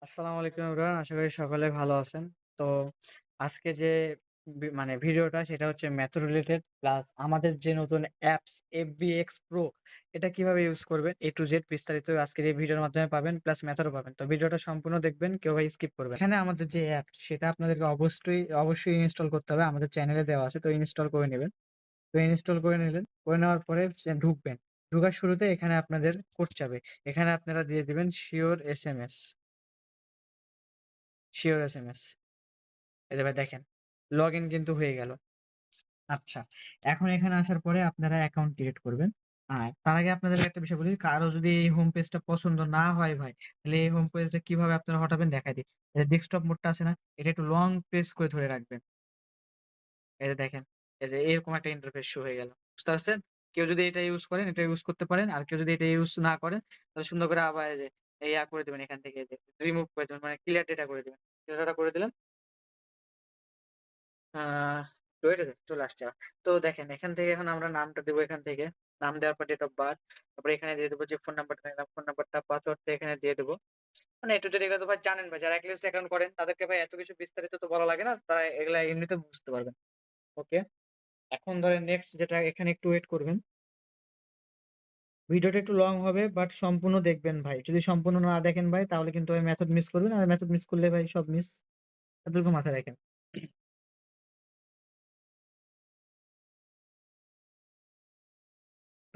আসসালামু আলাইকুম এভরিওয়ান। আশা করি সকলে ভালো আছেন। তো আজকে যে মানে ভিডিওটা সেটা হচ্ছে ম্যাথ রিলেটেড প্লাস আমাদের যে নতুন অ্যাপস FBX Pro এটা কিভাবে ইউজ করবেন A to Z বিস্তারিত আজকের এই ভিডিওর মাধ্যমে পাবেন প্লাস ম্যাথেরও পাবেন। তো ভিডিওটা সম্পূর্ণ দেখবেন, কেউ ভাই স্কিপ করবেন। এখানে আমাদের যে অ্যাপ সেটা আপনাদেরকে অবশ্যই ইনস্টল করতে হবে। আমাদের চ্যানেলে দেওয়া আছে, তো ইনস্টল করে নেবেন। তো ইনস্টল করে নিলেন। করে নেওয়ার পরে ঢুকবেন। ঢোকার শুরুতে এখানে আপনাদের কোড চাবে। এখানে আপনারা দিয়ে দিবেন শিওর এসএমএস। এই যে ভাই দেখেন, লগইন কিন্তু হয়ে গেল। আচ্ছা, এখন এখানে আসার পরে আপনারা অ্যাকাউন্ট ক্রিয়েট করবেন। আর তার আগে আপনাদেরকে একটা বিষয় বলি, কারো যদি এই হোম পেজটা পছন্দ না হয় ভাই, তাহলে এই হোম পেজটা কিভাবে আপনারা হটাবেন দেখাই দিই। এই যে ডেস্কটপ মোডটা আছে না? এটা একটু লং প্রেস করে ধরে রাখবেন। এই যে দেখেন, এই যে এরকম একটা ইন্টারফেস শো হয়ে গেল। বুঝতে পারছেন? কেউ যদি এটা ইউজ করেন, এটা ইউজ করতে পারেন। আর কেউ যদি এটা ইউজ না করেন, তাহলে সুন্দর করে আবার এই যে করে দিবেন এখান থেকে, এই যে রিমুভ করে দিবেন, মানে ক্লিয়ার ডেটা করে দিবেন। ক্লিয়ার ডেটা করে দিলেন। আ ওয়েট চলে আসছে। তো দেখেন, এখান থেকে এখন আমরা নামটা দেবো এখান থেকে। নাম দেওয়ার পর ডেট অফ বার্থ। তারপরে এখানে দিয়ে দেবো যে ফোন নাম্বারটা নিলাম, ফোন নাম্বারটা পাসওয়ার্ডটা এখানে দিয়ে দেবো। মানে A to Z এগুলো তো ভাই জানেন ভাই, যারা এক্সলিস্ট অ্যাকাউন্ট করেন তাদেরকে ভাই এত কিছু বিস্তারিত তো বলা লাগে না। তারা এগুলা এমনিতেও বুঝতে পারবেন। ওকে। এখন ধরেন নেক্সট যেটা, এখানে একটু ওয়েট করবেন। ভিডিওটা একটু লং হবে বাট সম্পূর্ণ দেখবেন ভাই। যদি সম্পূর্ণ না দেখেন ভাই, তাহলে কিন্তু ওই মেথড মিস করবেন। আর মেথড মিস করলে ভাই সব মিস। এতটুকু মাথায় রাখেন।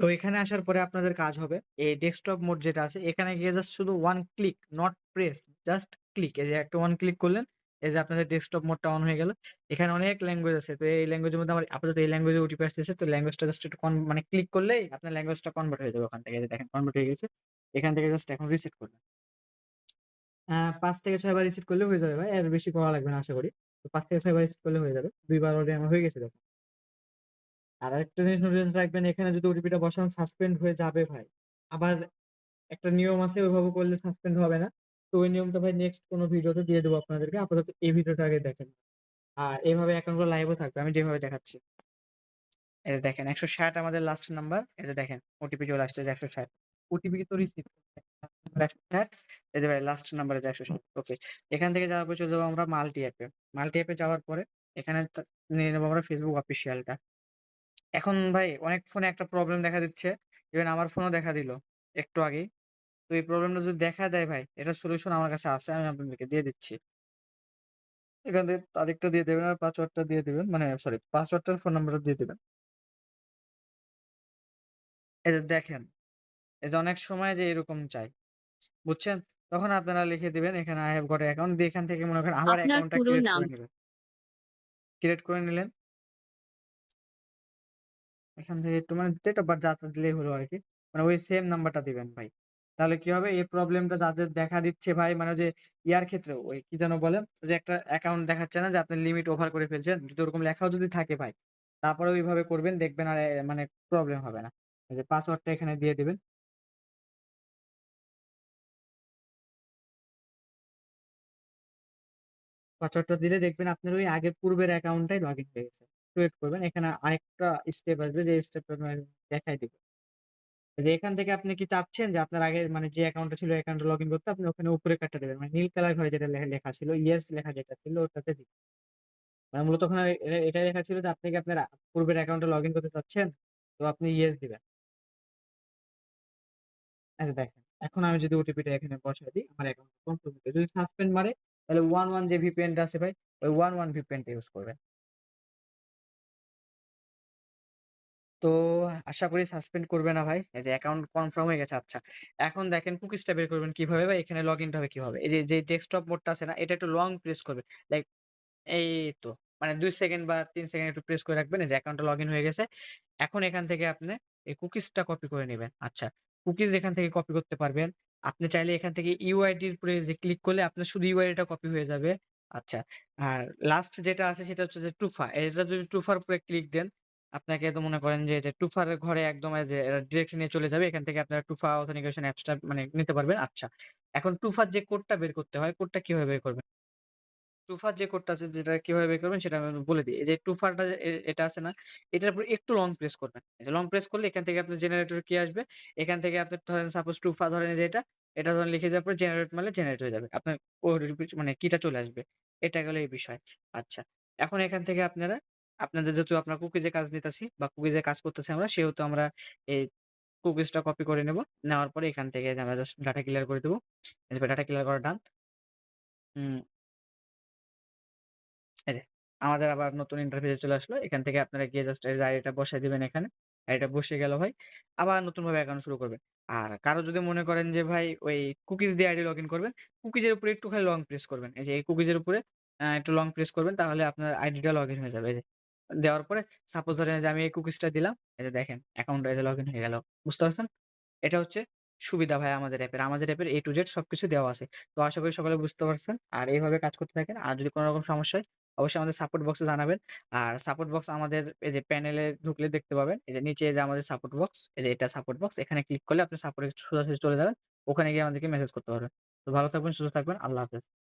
তো এখানে আসার পরে আপনাদের কাজ হবে এই ডেস্কটপ মোড যেটা আছে, এখানে গিয়ে জাস্ট শুধু one click, not press, just click. এই যে একটা ওয়ান ক্লিক করলেন, এই যে আপনাদের ডেস্কটপ মোডটা অন হয়ে গেল। এখানে অনেক ল্যাঙ্গুয়েজ আছে। তো এই ল্যাঙ্গুয়েজের মধ্যে আমার আপাতত এই ল্যাঙ্গুয়েজে ওটিপি আসতেছে। তো ল্যাঙ্গুয়েজটা জাস্ট একটু মানে ক্লিক করলেই আপনার ল্যাঙ্গুয়েজটা কনভার্ট হয়ে যাবে ওখান থেকে। এই যে দেখেন কনভার্ট হয়ে গেছে। এখান থেকে জাস্ট এখন রিসেট করবেন। ৫ থেকে ৬ বার রিসেট করলে হয়ে যাবে ভাই। এর বেশি করা লাগবে না আশা করি। তো ৫ থেকে ৬ বার রিসেট করলে হয়ে যাবে। ২ বার অলরেডি আমার হয়ে গেছে দেখুন। আর আরেকটা জিনিস নোটিস রাখবেন, এখানে যদি ওটিপিটা বসান সাসপেন্ড হয়ে যাবে ভাই। আবার একটা নিয়ম আছে, ওইভাবে করলে সাসপেন্ড হবে না। তো ওই নিয়মটা ভাই নেক্সট কোনো ভিডিওতে দিয়ে দেবো আপনাদেরকে। আপাতত এই ভিডিওটা আগে দেখেন। আর এভাবে অ্যাকাউন্টগুলো লাইভও থাকবে আমি যেভাবে দেখাচ্ছি। এই যে দেখেন ১৬০ আমাদের লাস্ট নাম্বার। এই যে দেখেন ওটিপি চলে আসছে যে ১৬০। ওটিপি কিন্তু রিসিভ ১৬০। এই যে ভাই লাস্ট নাম্বারে যে ১৬০। ওকে। এখান থেকে যাওয়ার পর চলে যাবো আমরা মাল্টি অ্যাপে। মাল্টি অ্যাপে যাওয়ার পরে এখানে নিয়ে নেবো আমরা ফেসবুক অফিসিয়ালটা। এখন ভাই অনেক ফোনে একটা প্রবলেম দেখা দিচ্ছে। ইভেন আমার ফোনেও দেখা দিল একটু আগেই। তো এই প্রবলেমটা যদি দেখা দেয় ভাই, এটার সলিউশন আমার কাছে আছে। আমি আপনাদেরকে দিয়ে দিচ্ছি। এখান থেকে তারিখটা দিয়ে দিবেন আর পাসওয়ার্ডটা দিয়ে দিবেন। মানে সরি, পাসওয়ার্ডটা ফোন নাম্বারটা দিয়ে দিবেন। এই যে দেখেন, এই যে অনেক সময় যে এরকম চায়, বুঝছেন? তখন আপনারা লিখে দিবেন এখানে I have got অ্যাকাউন্ট দিয়ে এখান থেকে মনে করেন আবার আপনার অ্যাকাউন্টটা পুরো ক্রিয়েট নাম করে নিবেন। ক্রিয়েট করে নিলেন। এখান থেকে একটু মানে ডেট অফ বার্থ যা দিলেই হলো আরকি। মানে ওই সেম নাম্বারটা দিবেন ভাই। তাহলে কি হবে? এই প্রবলেমটা যাদের দেখা দিচ্ছে ভাই, মানে ওই যে ইয়ার ক্ষেত্রেও ওই কি যেন বলে? ওই যে একটা অ্যাকাউন্ট দেখাচ্ছে না যে আপনি লিমিট ওভার করে ফেলছেন। যদি ওরকম লেখাও যদি থাকে ভাই, তারপরেও ওইভাবে করবেন, দেখবেন আর মানে প্রবলেম হবে না। এই যে পাসওয়ার্ডটা এখানে দিয়ে দিবেন। পাসওয়ার্ডটা দিলে দেখবেন আপনার ওই আগের পূর্বের অ্যাকাউন্টটাই লগইন হয়ে গেছে। ওয়েট করবেন। এখানে আরেকটা স্টেপ আসবে, যে স্টেপটা দেখাই দিব। যে এখান থেকে আপনি কি চাচ্ছেন যে আপনার আগের মানে যে অ্যাকাউন্টটা ছিল অ্যাকাউন্টে লগইন করতে, আপনি ওখানে উপরে কাটটা দিবেন। মানে নীল কালার ঘরে যেটা লেখা ছিল, ইয়েস লেখা যেটা ছিল ওটাতে দিবেন। মানে মূলত ওখানে এটাই লেখা ছিল যে আপনি কি আপনার পূর্বের অ্যাকাউন্টে লগইন করতে চাচ্ছেন? তো আপনি ইয়েস দিবেন। আচ্ছা দেখেন, এখন আমি যদি ওটিপিটা এখানে বসায় দিই, আমার অ্যাকাউন্ট কনফার্ম হয়ে যাবে। যদি সাসপেন্ড মারে, তাহলে 11 যে VPN টা আছে ভাই, ওই 11 VPN টা ইউজ করবেন। তো আশা করি সাসপেন্ড করবে না ভাই। এই যে অ্যাকাউন্ট কনফার্ম হয়ে গেছে। আচ্ছা। এখন দেখেন কুকিজটা বের করবেন কিভাবে বা এখানে লগইনটা হবে কিভাবে? এই যে ডেস্কটপ মোডটা আছে না? এটা একটু লং প্রেস করবেন। লাইক এই তো মানে ২ সেকেন্ড বা ৩ সেকেন্ড একটু প্রেস করে রাখবেন। এই যে অ্যাকাউন্টটা লগইন হয়ে গেছে। এখন এখান থেকে আপনি এই কুকিজটা কপি করে নিবেন। আচ্ছা। কুকিজ এখান থেকে কপি করতে পারবেন। আপনি চাইলে এখান থেকে UID এর উপরে যে ক্লিক করলে আপনার শুধু UID টা কপি হয়ে যাবে। আচ্ছা। আর লাস্ট যেটা আছে সেটা হচ্ছে যে টুফা। এটা যদি টুফার উপরে ক্লিক দেন, আপনাকে তো মনে করেন যে টুফার ঘরে একদম এই যে ডিরেক্টলি নিয়ে চলে যাবে। এখান থেকে আপনার টুফা অথেন্টিকেশন অ্যাপসটা মানে নিতে পারবেন। আচ্ছা। এখন টুফার যে কোডটা বের করতে হয়, কোডটা কিভাবে বের করবেন? টুফার যে কোডটা আছে যেটা কিভাবে বের করবেন সেটা আমি বলে দিই। এই যে টুফারটা এটা আছে না? এটার উপর একটু লং প্রেস করবেন। এই যে লং প্রেস করলে এখান থেকে আপনার জেনারেটর কি আসবে? এখান থেকে আপনার ধরেন সাপোজ টুফা ধরেন এই যে এটা। এটা যখন লিখে দেওয়ার পরে জেনারেট মারলে জেনারেট হয়ে যাবে। আপনার মানে কিটা চলে আসবে। এটা গেল এই বিষয়। আচ্ছা। এখন এখান থেকে আপনাদের যেহেতু আপনার কুকিজে কাজ নিতেছি বা কুকিজে কাজ করতেছি আমরা, সেহেতু আমরা এই কুকিজটা কপি করে নেব। নেওয়ার পরে এখান থেকে যে আমরা জাস্ট ডাটা ক্লিয়ার করে দেব। এই যে ডাটা ক্লিয়ার করা ডান। হুম, এই যে আমাদের আবার নতুন ইন্টারফেসে চলে আসলো। এখান থেকে আপনারা গিয়ে জাস্ট এই যে আইডিটা বসায় দিবেন এখানে। আইডিটা বসে গেল ভাই। আবার নতুনভাবে অ্যাকাউন্ট শুরু করবেন। আর কারো যদি মনে করেন যে ভাই ওই কুকিজ দিয়ে আইডি লগইন করবেন, কুকিজের উপরে একটু খালি লং প্রেস করবেন। এই যে এই কুকিজের উপরে একটু লং প্রেস করবেন, তাহলে আপনার আইডিটা লগইন হয়ে যাবে। এই যে দেওয়ার পরে সাপোজ ধরেন যে আমি এই কুকিজটা দিলাম। এই যে দেখেন অ্যাকাউন্টটা এই যে লগইন হয়ে গেল। বুঝতে পারছেন? এটা হচ্ছে সুবিধা ভাই আমাদের অ্যাপের। আমাদের অ্যাপের A to Z সবকিছু দেওয়া আছে। তো আশা করি সকলে বুঝতে পারছেন। আর এভাবে কাজ করতে থাকেন। আর যদি কোন রকম সমস্যা হয় অবশ্যই আমাদের সাপোর্ট বক্সে জানাবেন। আর সাপোর্ট বক্স আমাদের এই যে প্যানেলে ঢুকলে দেখতে পাবেন। এই যে নিচে যে আমাদের সাপোর্ট বক্স, এই যে এটা সাপোর্ট বক্স। এখানে ক্লিক করলে আপনি সাপোর্টে সোজাসুজি চলে যাবেন। ওখানে গিয়ে আমাদেরকে মেসেজ করতে পারবেন। তো ভালো থাকবেন, সুস্থ থাকবেন। আল্লাহ হাফেজ।